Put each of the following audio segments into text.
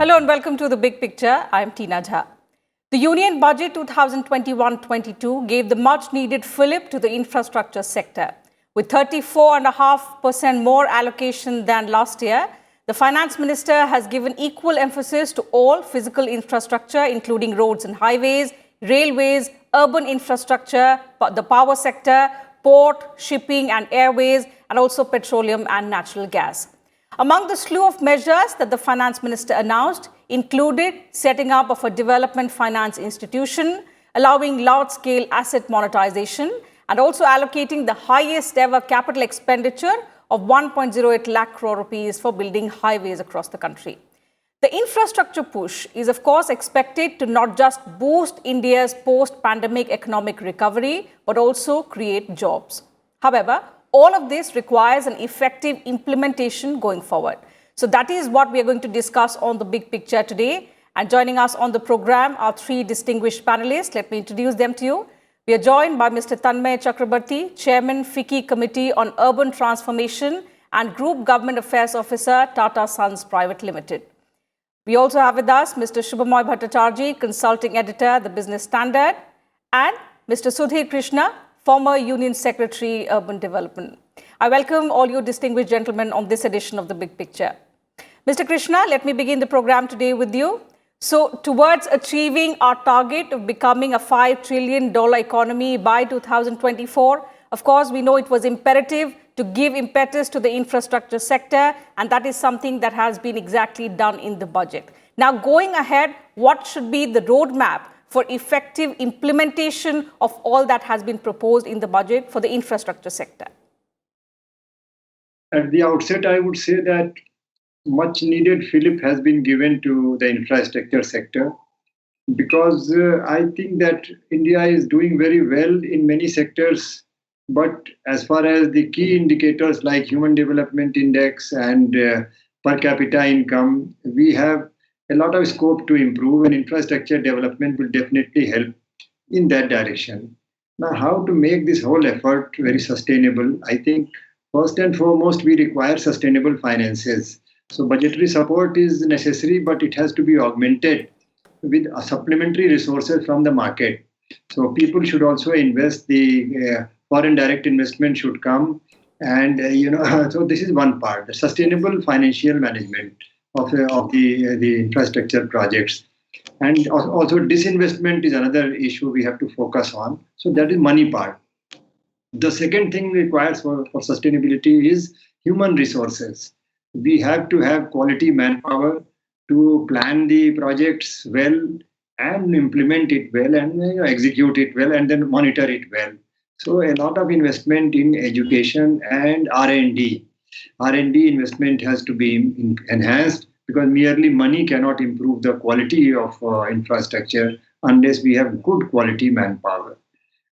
Hello and welcome to The Big Picture. I'm Tina Jha. The Union Budget 2021-22 gave the much-needed fillip to the infrastructure sector. With 34.5% more allocation than last year, the Finance Minister has given equal emphasis to all physical infrastructure, including roads and highways, railways, urban infrastructure, the power sector, port, shipping and airways, and also petroleum and natural gas. Among the slew of measures that the Finance Minister announced included setting up of a development finance institution, allowing large-scale asset monetization, and also allocating the highest ever capital expenditure of 1.08 lakh crore rupees for building highways across the country. The infrastructure push is, of course, expected to not just boost India's post-pandemic economic recovery, but also create jobs. However, all of this requires an effective implementation going forward. So that is what we are going to discuss on The Big Picture today. And joining us on the program are three distinguished panelists. Let me introduce them to you. We are joined by Mr. Tanmay Chakrabarti, Chairman, FICCI Committee on Urban Transformation and Group Government Affairs Officer, Tata Sons Private Limited. We also have with us Mr. Shubhamoy Bhattacharjee, Consulting Editor, The Business Standard, and Mr. Sudhir Krishna, former Union Secretary, Urban Development. I welcome all you distinguished gentlemen on this edition of The Big Picture. Mr. Krishna, let me begin the program today with you. So, towards achieving our target of becoming a $5 trillion economy by 2024, of course, we know it was imperative to give impetus to the infrastructure sector, and that is something that has been exactly done in the budget. Now, going ahead, what should be the roadmap for effective implementation of all that has been proposed in the budget for the infrastructure sector? At the outset, I would say that much needed fillip has been given to the infrastructure sector because I think that India is doing very well in many sectors. But as far as the key indicators like Human Development Index and per capita income, we have a lot of scope to improve, and infrastructure development will definitely help in that direction. Now, how to make this whole effort very sustainable? I think first and foremost, we require sustainable finances. So budgetary support is necessary, but it has to be augmented with supplementary resources from the market. So people should also invest. The foreign direct investment should come. And, so this is one part, the sustainable financial management of the infrastructure projects. And also disinvestment is another issue we have to focus on. So that is money part. The second thing required for sustainability is human resources. We have to have quality manpower to plan the projects well and implement it well and execute it well and then monitor it well. So a lot of investment in education and R&D. R&D investment has to be enhanced because merely money cannot improve the quality of infrastructure unless we have good quality manpower.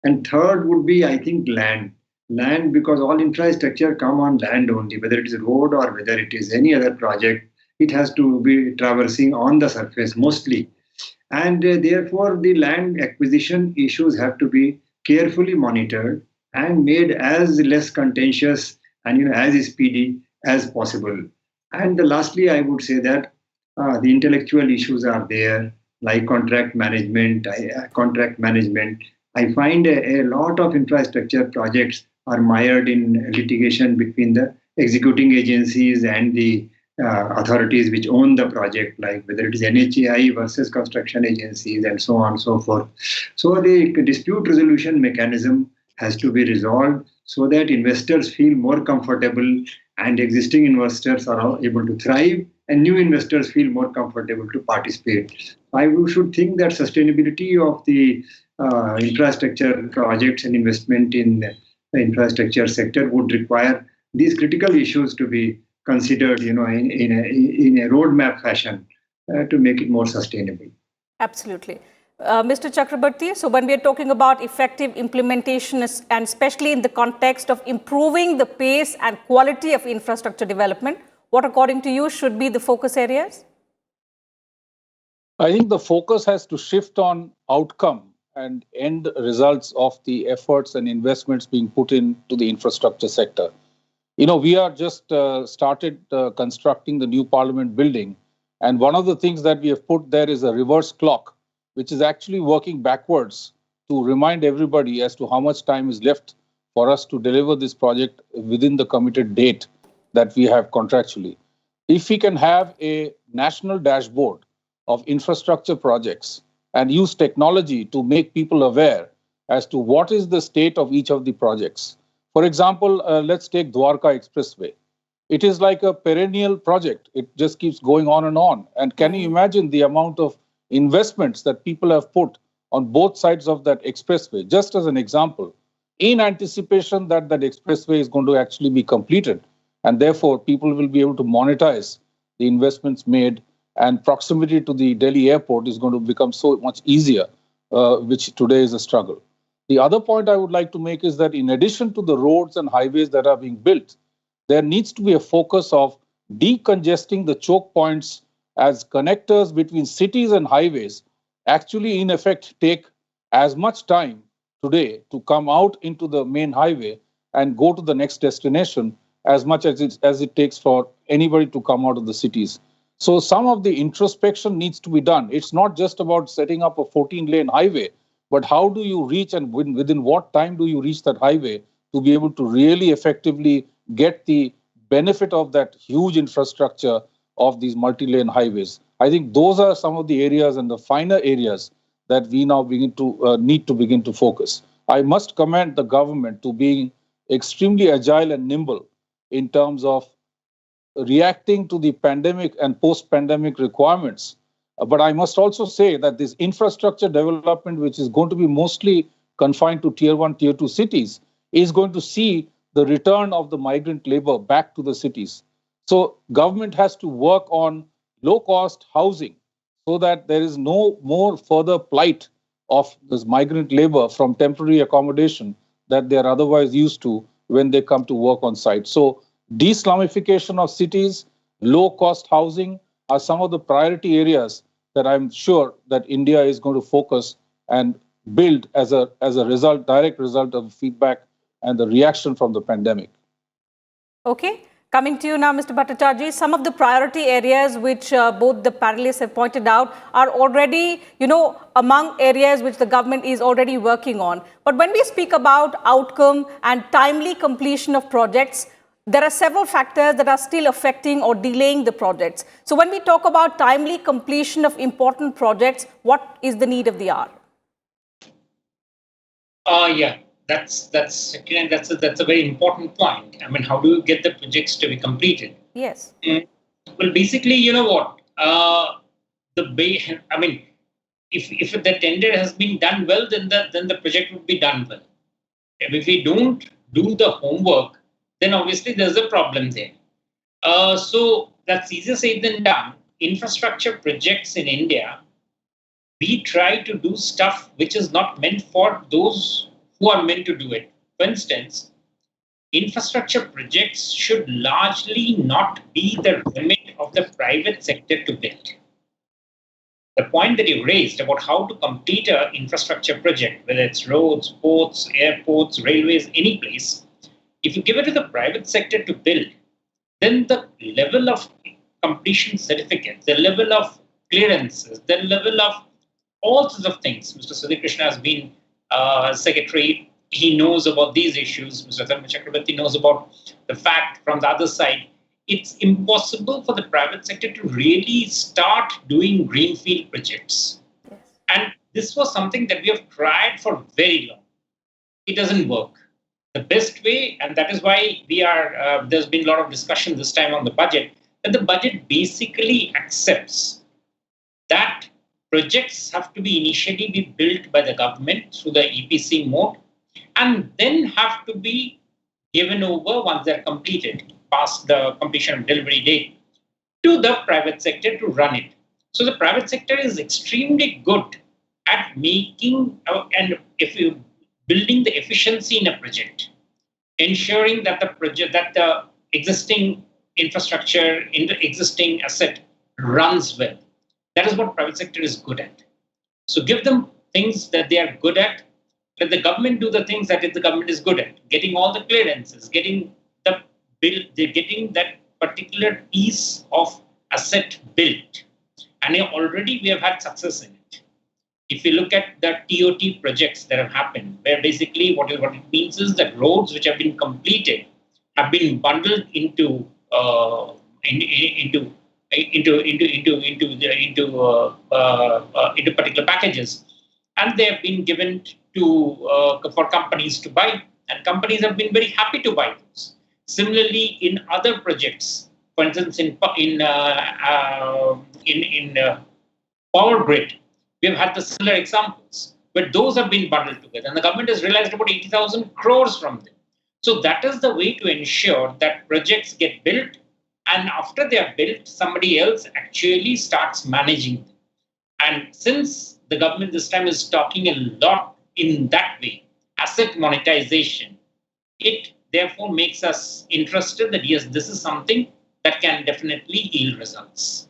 And third would be, I think, land. Land, because all infrastructure come on land only, whether it is a road or whether it is any other project, it has to be traversing on the surface mostly. And therefore, the land acquisition issues have to be carefully monitored and made as less contentious and as speedy as possible. And lastly, I would say that the intellectual issues are there, like contract management. I find a lot of infrastructure projects are mired in litigation between the executing agencies and the authorities which own the project, like whether it is NHAI versus construction agencies and so on and so forth. So the dispute resolution mechanism has to be resolved so that investors feel more comfortable and existing investors are able to thrive and new investors feel more comfortable to participate. I should think that sustainability of the infrastructure projects and investment in the infrastructure sector would require these critical issues to be considered, in a roadmap fashion to make it more sustainable. Absolutely. Mr. Chakrabarti, so when we are talking about effective implementation and especially in the context of improving the pace and quality of infrastructure development, what according to you should be the focus areas? I think the focus has to shift on outcome and end results of the efforts and investments being put into the infrastructure sector. We are just started constructing the new Parliament building, And one of the things that we have put there is a reverse clock, which is actually working backwards to remind everybody as to how much time is left for us to deliver this project within the committed date that we have contractually. If we can have a national dashboard of infrastructure projects and use technology to make people aware as to what is the state of each of the projects. For example, let's take Dwarka Expressway. It is like a perennial project. It just keeps going on and on. And can you imagine the amount of investments that people have put on both sides of that expressway, just as an example, in anticipation that that expressway is going to actually be completed. And therefore, people will be able to monetize the investments made, and proximity to the Delhi airport is going to become so much easier, which today is a struggle. The other point I would like to make is that in addition to the roads and highways that are being built, there needs to be a focus of decongesting the choke points as connectors between cities and highways actually, in effect, take as much time today to come out into the main highway and go to the next destination as much as it takes for anybody to come out of the cities. So some of the introspection needs to be done. It's not just about setting up a 14-lane highway, but how do you reach and within what time do you reach that highway to be able to really effectively get the benefit of that huge infrastructure of these multi-lane highways. I think those are some of the areas and the finer areas that we now begin to need to begin to focus. I must commend the government to being extremely agile and nimble in terms of reacting to the pandemic and post-pandemic requirements. But I must also say that this infrastructure development, which is going to be mostly confined to tier 1, tier 2 cities, is going to see the return of the migrant labor back to the cities. So government has to work on low-cost housing so that there is no more further plight of this migrant labor from temporary accommodation that they are otherwise used to when they come to work on site. So de-slummification of cities, low-cost housing are some of the priority areas that I'm sure that India is going to focus and build as a result, direct result of feedback and the reaction from the pandemic. Okay. Coming to you now, Mr. Bhattacharjee, some of the priority areas which both the panelists have pointed out are already, among areas which the government is already working on. But when we speak about outcome and timely completion of projects, there are several factors that are still affecting or delaying the projects. So when we talk about timely completion of important projects, what is the need of the hour? Yeah. That's a very important point. I mean, how do you get the projects to be completed? Yes. Well, basically, you know what? If the tender has been done well, then the project would be done well. And if we don't do the homework, then obviously there's a problem there. So that's easier said than done. Infrastructure projects in India, we try to do stuff which is not meant for those who are meant to do it. For instance, infrastructure projects should largely not be the remit of the private sector to build. The point that you raised about how to complete an infrastructure project, whether it's roads, ports, airports, railways, any place, if you give it to the private sector to build, then the level of completion certificates, the level of clearances, the level of all sorts of things. Mr. Sudhir Krishna has been secretary. He knows about these issues. Mr. Dharma Chakrabarti knows about the fact from the other side. It's impossible for the private sector to really start doing greenfield projects. Yes. And this was something that we have tried for very long. It doesn't work. The best way, and that is why there's been a lot of discussion this time on the budget, that the budget basically accepts that projects have to be initially be built by the government through the EPC mode and then have to be given over once they're completed, past the completion of delivery date, to the private sector to run it. So the private sector is extremely good at making building the efficiency in a project, ensuring that the existing infrastructure in the existing asset runs well. That is what private sector is good at. So give them things that they are good at. Let the government do the things that the government is good at. Getting all the clearances, getting that particular piece of asset built. And already we have had success in it. If you look at the TOT projects that have happened, where basically what it means is that roads which have been completed have been bundled into particular packages, and they have been given to for companies to buy, and companies have been very happy to buy those. Similarly, in other projects, for instance, in power grid, we have had the similar examples, but those have been bundled together, and the government has realized about 80,000 crores from them. So that is the way to ensure that projects get built, and after they are built, somebody else actually starts managing them. And since the government this time is talking a lot in that way, asset monetization, it therefore makes us interested that yes, this is something that can definitely yield results.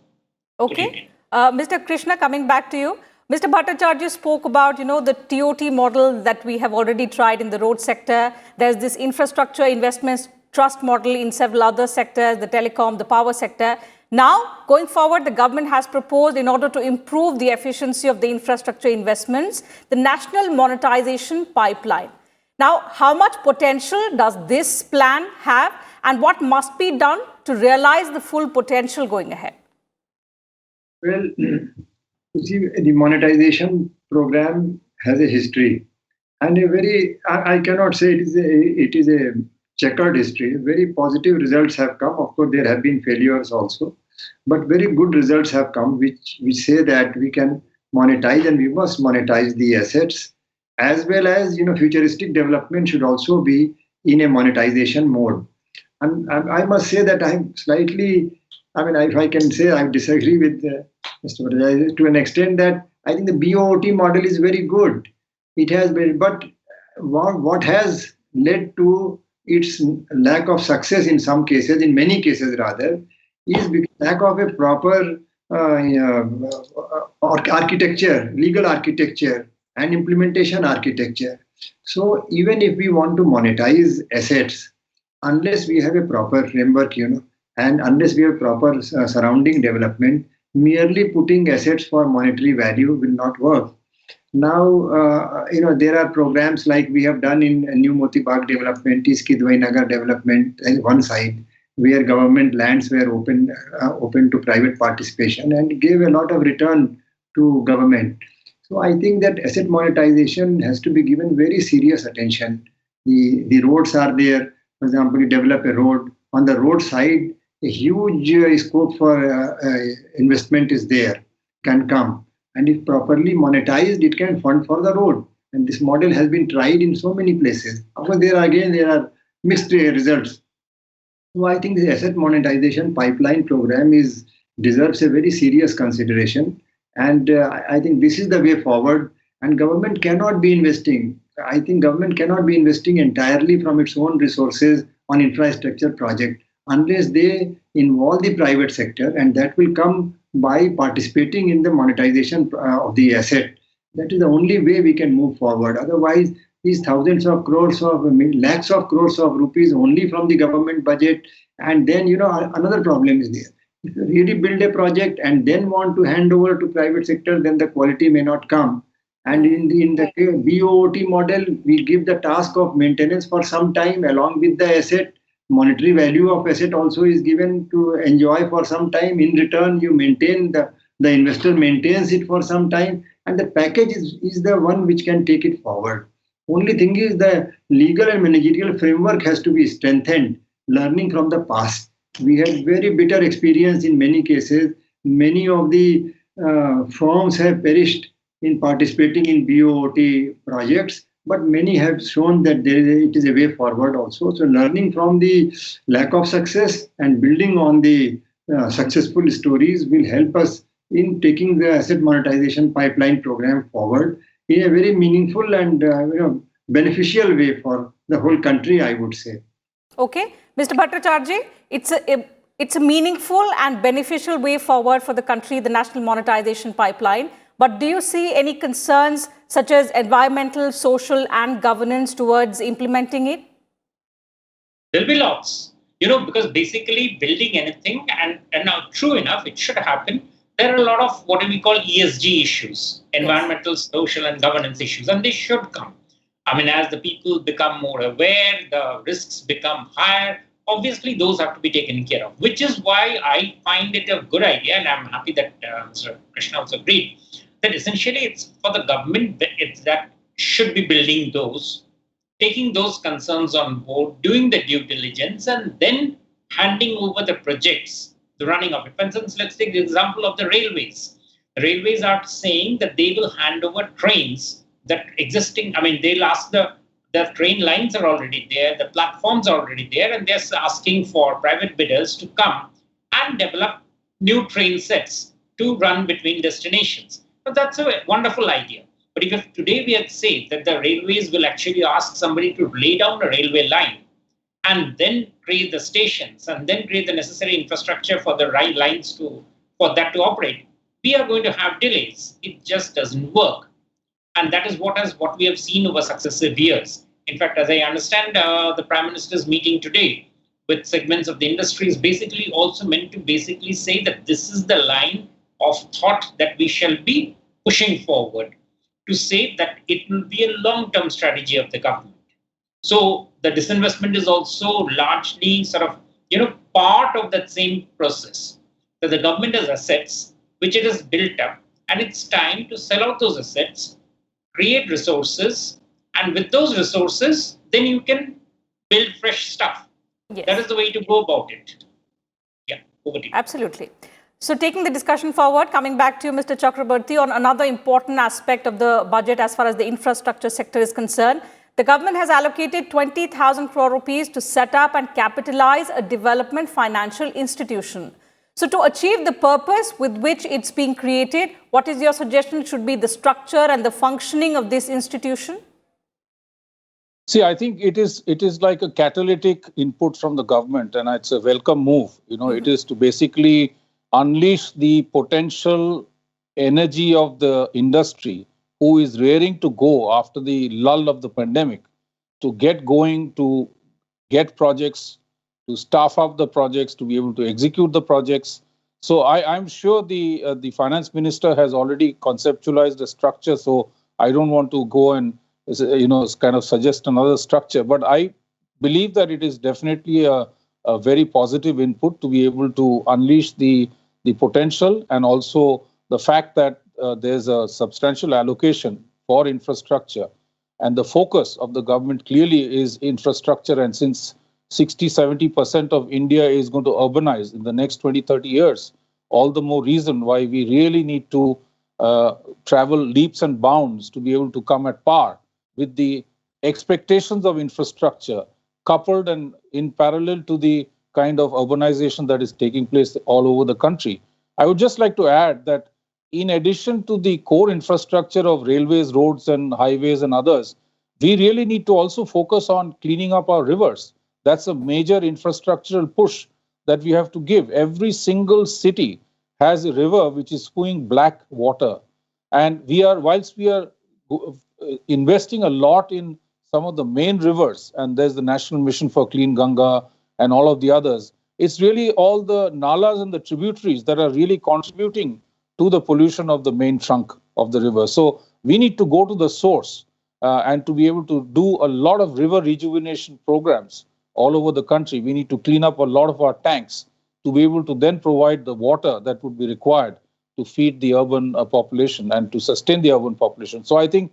Okay. Mr. Krishna, coming back to you. Mr. Bhattacharya spoke about, the TOT model that we have already tried in the road sector. There's this infrastructure investments trust model in several other sectors, the telecom, the power sector. Now, going forward, the government has proposed, in order to improve the efficiency of the infrastructure investments, the national monetization pipeline. Now, how much potential does this plan have, and what must be done to realize the full potential going ahead? Well, you see, the monetization program has a history, and I cannot say it is a checkered history. Very positive results have come. Of course, there have been failures also, but very good results have come, which say that we can monetize, and we must monetize the assets, as well as futuristic development should also be in a monetization mode. And I must say that I'm slightly, if I can say, I disagree with Mr. Bhattacharya to an extent, that I think the BOT model is very good. It has been, but what has led to its lack of success in some cases, in many cases rather, is because lack of a proper architecture, legal architecture, and implementation architecture. So even if we want to monetize assets, unless we have a proper framework, and unless we have proper surrounding development, merely putting assets for monetary value will not work. Now, there are programs like we have done in New Moti Bagh development, Iskidwai Nagar development, one side, where government lands were open to private participation and gave a lot of return to government. So I think that asset monetization has to be given very serious attention. The roads are there. For example, you develop a road. On the road side, a huge scope for investment is there, can come. And if properly monetized, it can fund for the road. And this model has been tried in so many places. Of course, there are mixed results. So I think the asset monetization pipeline program deserves a very serious consideration. And I think this is the way forward. And government cannot be investing. I think government cannot be investing entirely from its own resources on infrastructure project unless they involve the private sector, and that will come by participating in the monetization of the asset. That is the only way we can move forward. Otherwise, these thousands of crores of lakhs of crores of rupees only from the government budget, and then another problem is there. If you really build a project and then want to hand over to private sector, then the quality may not come. And in the BOT model, we give the task of maintenance for some time along with the asset. Monetary value of asset also is given to enjoy for some time. In return, you maintain the investor maintains it for some time, and the package is the one which can take it forward. Only thing is the legal and managerial framework has to be strengthened, learning from the past. We had very bitter experience in many cases. Many of the firms have perished in participating in BOT projects, but many have shown that it is a way forward also. So learning from the lack of success and building on the successful stories will help us in taking the asset monetization pipeline program forward in a very meaningful and beneficial way for the whole country, I would say. Okay. Mr. Bhattacharya, it's a meaningful and beneficial way forward for the country, the national monetization pipeline. But do you see any concerns such as environmental, social, and governance towards implementing it? There'll be lots, because basically building anything, and now true enough, it should happen. there are a lot of what we call ESG issues, Yes. environmental, social, and governance issues, and they should come. I mean, as the people become more aware, the risks become higher. Obviously, those have to be taken care of, which is why I find it a good idea, and I'm happy that Mr. Krishna also agreed that essentially it's for the government that should be building those, taking those concerns on board, doing the due diligence, and then handing over the projects, the running of it. For instance, let's take the example of the railways. The railways are saying that they will hand over trains that existing, I mean, they'll ask the train lines are already there, the platforms are already there, and they're asking for private bidders to come and develop new train sets to run between destinations. But that's a wonderful idea. But if today we had said that the railways will actually ask somebody to lay down a railway line and then create the stations and then create the necessary infrastructure for the right lines for that to operate, we are going to have delays. It just doesn't work. And that is what we have seen over successive years. In fact, as I understand, the Prime Minister's meeting today with segments of the industry is basically also meant to basically say that this is the line of thought that we shall be pushing forward, to say that it will be a long-term strategy of the government. So the disinvestment is also largely sort of, part of that same process. That the government has assets which it has built up, and it's time to sell out those assets, create resources, and with those resources, then you can build fresh stuff. Yes. That is the way to go about it. Yeah, over to you. Absolutely. So taking the discussion forward, coming back to you, Mr. Chakrabarti, on another important aspect of the budget as far as the infrastructure sector is concerned, the government has allocated 20,000 crore rupees to set up and capitalize a development financial institution. So to achieve the purpose with which it's being created, what is your suggestion should be the structure and the functioning of this institution? See, I think it is like a catalytic input from the government, and it's a welcome move. It is to basically unleash the potential energy of the industry who is raring to go after the lull of the pandemic, to get going, to get projects, to staff up the projects, to be able to execute the projects. So I'm sure the finance minister has already conceptualized a structure. So I don't want to go and kind of suggest another structure, but I believe that it is definitely a very positive input to be able to unleash the potential, and also the fact that there's a substantial allocation for infrastructure, and the focus of the government clearly is infrastructure. And since 60-70% of India is going to urbanize in the next 20-30 years, all the more reason why we really need to travel leaps and bounds to be able to come at par with the expectations of infrastructure, coupled and in parallel to the kind of urbanization that is taking place all over the country. I would just like to add that in addition to the core infrastructure of railways, roads and highways and others, we really need to also focus on cleaning up our rivers. That's a major infrastructural push that we have to give. Every single city has a river which is spewing black water. And whilst we are investing a lot in some of the main rivers, and there's the National Mission for Clean Ganga and all of the others, it's really all the nalas and the tributaries that are really contributing to the pollution of the main trunk of the river. So we need to go to the source and to be able to do a lot of river rejuvenation programs all over the country. We need to clean up a lot of our tanks to be able to then provide the water that would be required to feed the urban population and to sustain the urban population. So I think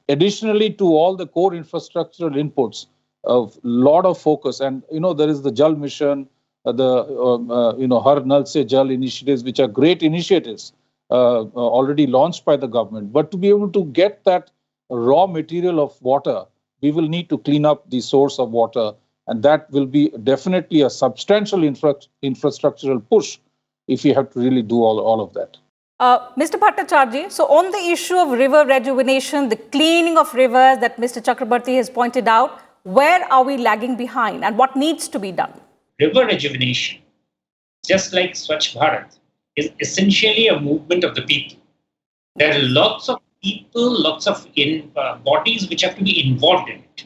additionally to all the core infrastructural inputs, a lot of focus, and there is the Jal Mission, the Har Nal Se Jal initiatives, which are great initiatives already launched by the government. But to be able to get that raw material of water, we will need to clean up the source of water, and that will be definitely a substantial infrastructural push if we have to really do all of that. Mr. Bhattacharjee, so on the issue of river rejuvenation, the cleaning of rivers that Mr. Chakrabarti has pointed out, where are we lagging behind and what needs to be done? River rejuvenation, just like Swachh Bharat, is essentially a movement of the people. There are lots of people, lots of bodies which have to be involved in it,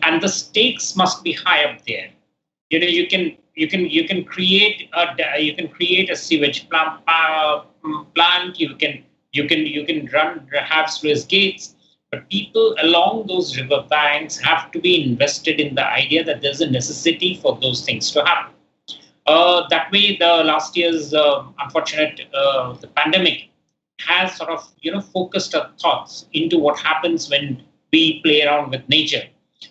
and the stakes must be high up there. You can create a sewage plant plant, you can have sluice gates, but people along those river banks have to be invested in the idea that there's a necessity for those things to happen. That way, the last year's unfortunate the pandemic has sort of focused our thoughts into what happens when we play around with nature.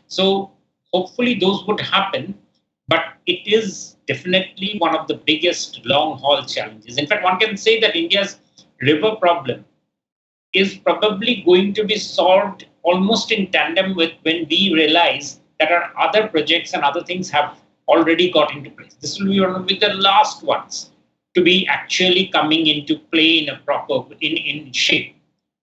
So hopefully those would happen, but it is definitely one of the biggest long haul challenges. In fact, one can say that India's river problem is probably going to be solved almost in tandem with when we realize that our other projects and other things have already got into place. This will be one of the last ones to be actually coming into play in a proper in shape.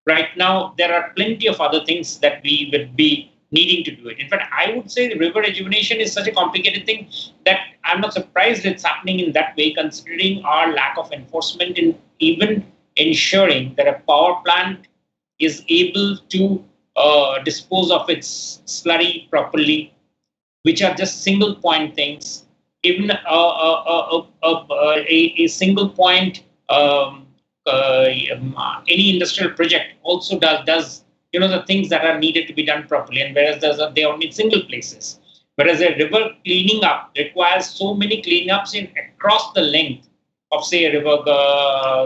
Right now, there are plenty of other things that we would be needing to do it. In fact, I would say the river rejuvenation is such a complicated thing that I'm not surprised it's happening in that way, considering our lack of enforcement in even ensuring that a power plant is able to dispose of its slurry properly, which are just single point things. Even a single point, any industrial project also does the things that are needed to be done properly, and whereas they are only in single places. Whereas a river cleaning up requires so many cleanups across the length of, say, a river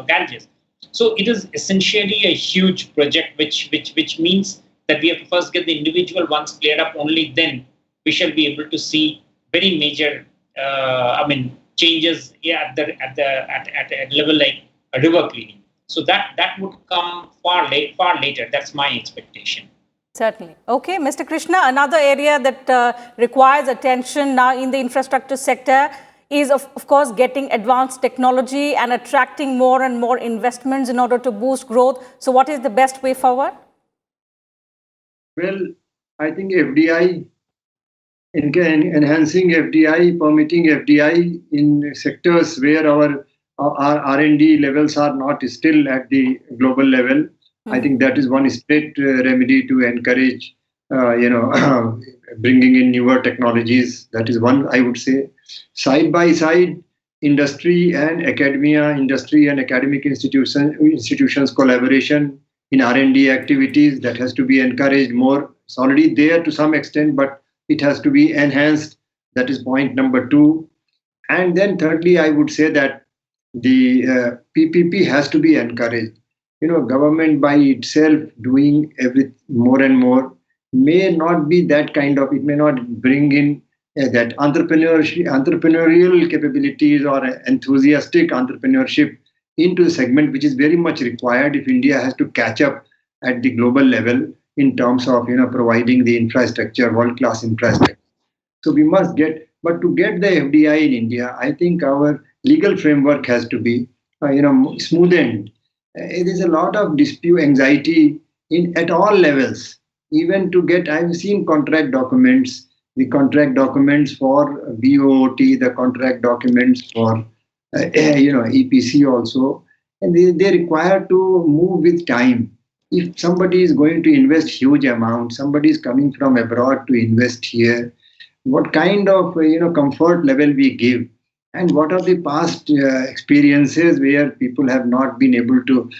Ganges. So it is essentially a huge project, which means that we have to first get the individual ones cleared up. Only then we shall be able to see very major, changes at a level like a river cleaning. So that would come far later. That's my expectation. Certainly. Okay, Mr. Krishna, another area that requires attention now in the infrastructure sector is, of course, getting advanced technology and attracting more and more investments in order to boost growth. So what is the best way forward? Well, I think FDI, enhancing FDI, permitting FDI in sectors where our R&D levels are not still at the global level. Mm-hmm. I think that is one straight remedy to encourage, bringing in newer technologies. That is one, I would say. Side by side, industry and academia, industry and academic institutions collaboration in R&D activities, that has to be encouraged more. It's already there to some extent, but it has to be enhanced. That is point number 2. And then thirdly, I would say that the PPP has to be encouraged. Government by itself doing more and more may not be that kind of, it may not bring in that entrepreneurial capabilities or enthusiastic entrepreneurship into the segment, which is very much required if India has to catch up at the global level in terms of providing the infrastructure, world-class infrastructure. So we must get, but to get the FDI in India, I think our legal framework has to be smoothened. There is a lot of dispute anxiety at all levels. Even to get, I've seen contract documents, the contract documents for BOT, the contract documents for EPC also, and they require to move with time. If somebody is going to invest huge amounts, somebody is coming from abroad to invest here, what kind of comfort level we give, and what are the past experiences where people have not been able to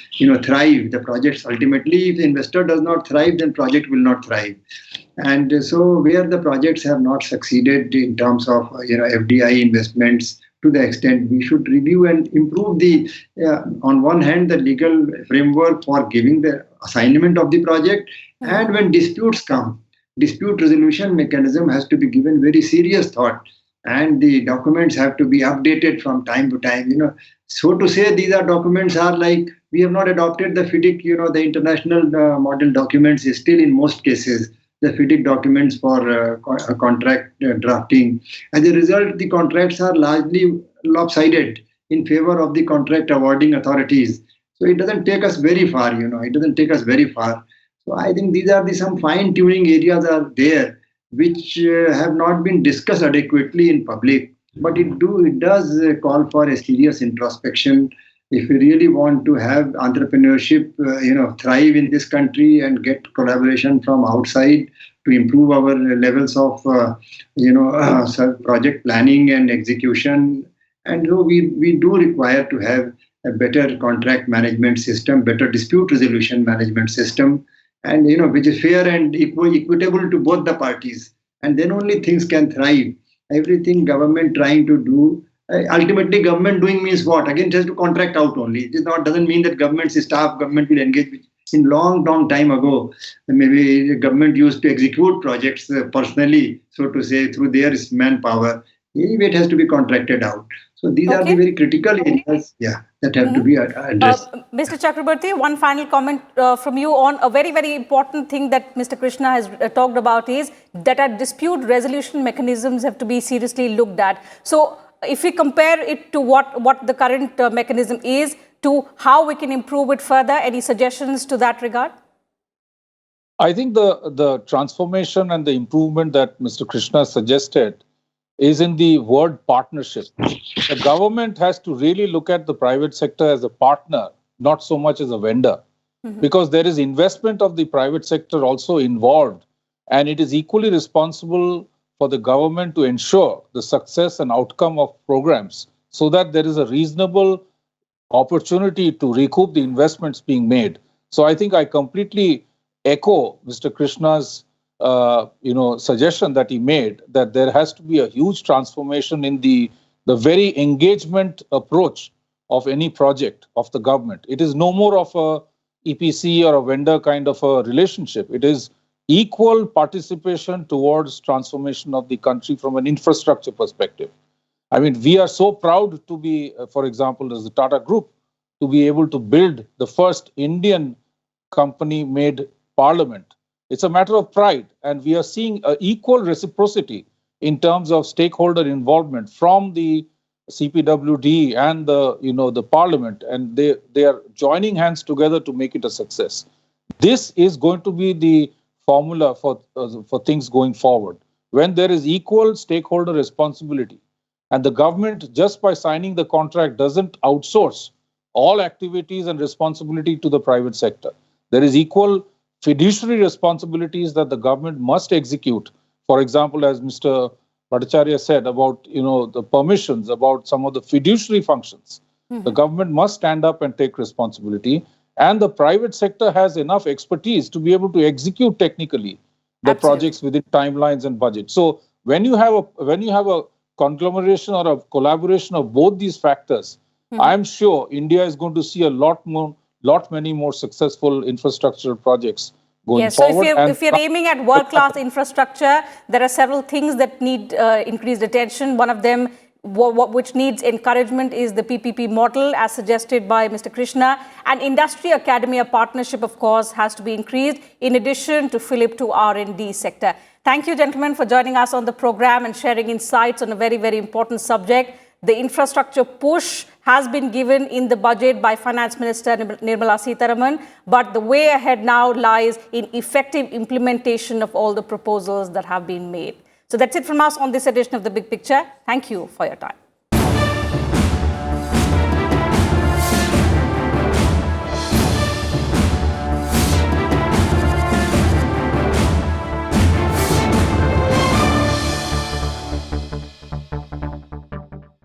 thrive. The projects ultimately, if the investor does not thrive, then project will not thrive. And so where the projects have not succeeded in terms of FDI investments, to the extent we should review and improve the on one hand the legal framework for giving the assignment of the project, and when disputes come, dispute resolution mechanism has to be given very serious thought, and the documents have to be updated from time to time. So to say, these are documents are like, we have not adopted the FIDIC, the international model documents is still in most cases the FIDIC documents for contract drafting. As a result, the contracts are largely lopsided in favor of the contract awarding authorities. So it doesn't take us very far, it doesn't take us very far. So I think these are some fine-tuning areas are there which have not been discussed adequately in public. But it does call for a serious introspection. If we really want to have entrepreneurship, thrive in this country and get collaboration from outside to improve our levels of, project planning and execution, and we do require to have a better contract management system, better dispute resolution management system, and which is fair and equitable to both the parties. And then only things can thrive. Everything government trying to do, ultimately government doing means what? Again, just to contract out only. It is not doesn't mean that government's staff, government will engage with. In long time ago, maybe the government used to execute projects personally, so to say, through their manpower. Anyway, it has to be contracted out. So these are the very critical areas, that have to be addressed. Mr. Chakrabarti, one final comment from you on a very important thing that Mr. Krishna has talked about is that our dispute resolution mechanisms have to be seriously looked at. So if we compare it to what the current mechanism is, to how we can improve it further, any suggestions to that regard? I think the transformation and the improvement that Mr. Krishna suggested is in the word partnership. The government has to really look at the private sector as a partner, not so much as a vendor, because there is investment of the private sector also involved, and it is equally responsible for the government to ensure the success and outcome of programs so that there is a reasonable opportunity to recoup the investments being made. So I think I completely echo Mr. Krishna's suggestion that he made, that there has to be a huge transformation in the very engagement approach of any project of the government. It is no more of a EPC or a vendor kind of a relationship. It is equal participation towards transformation of the country from an infrastructure perspective. I mean, we are so proud to be, for example, as the Tata Group, to be able to build the first Indian company-made parliament. It's a matter of pride, and we are seeing equal reciprocity in terms of stakeholder involvement from the CPWD and the parliament, and they are joining hands together to make it a success. This is going to be the formula for things going forward. When there is equal stakeholder responsibility, and the government, just by signing the contract, doesn't outsource all activities and responsibility to the private sector. There is equal fiduciary responsibilities that the government must execute. For example, as Mr. Bhattacharya said about the permissions, about some of the fiduciary functions, the government must stand up and take responsibility. And the private sector has enough expertise to be able to execute technically the projects within timelines and budget. So when you have a conglomeration or a collaboration of both these factors, I'm sure India is going to see a lot many more successful infrastructural projects going forward. So if you're aiming at world-class infrastructure, there are several things that need increased attention. One of them, which needs encouragement, is the PPP model, as suggested by Mr. Krishna. And industry-academia partnership, of course, has to be increased, in addition to fillip to R&D sector. Thank you, gentlemen, for joining us on the program and sharing insights on a very important subject. The infrastructure push has been given in the budget by Finance Minister Nirmala Sitharaman, but the way ahead now lies in effective implementation of all the proposals that have been made. So that's it from us on this edition of The Big Picture. Thank you for your time.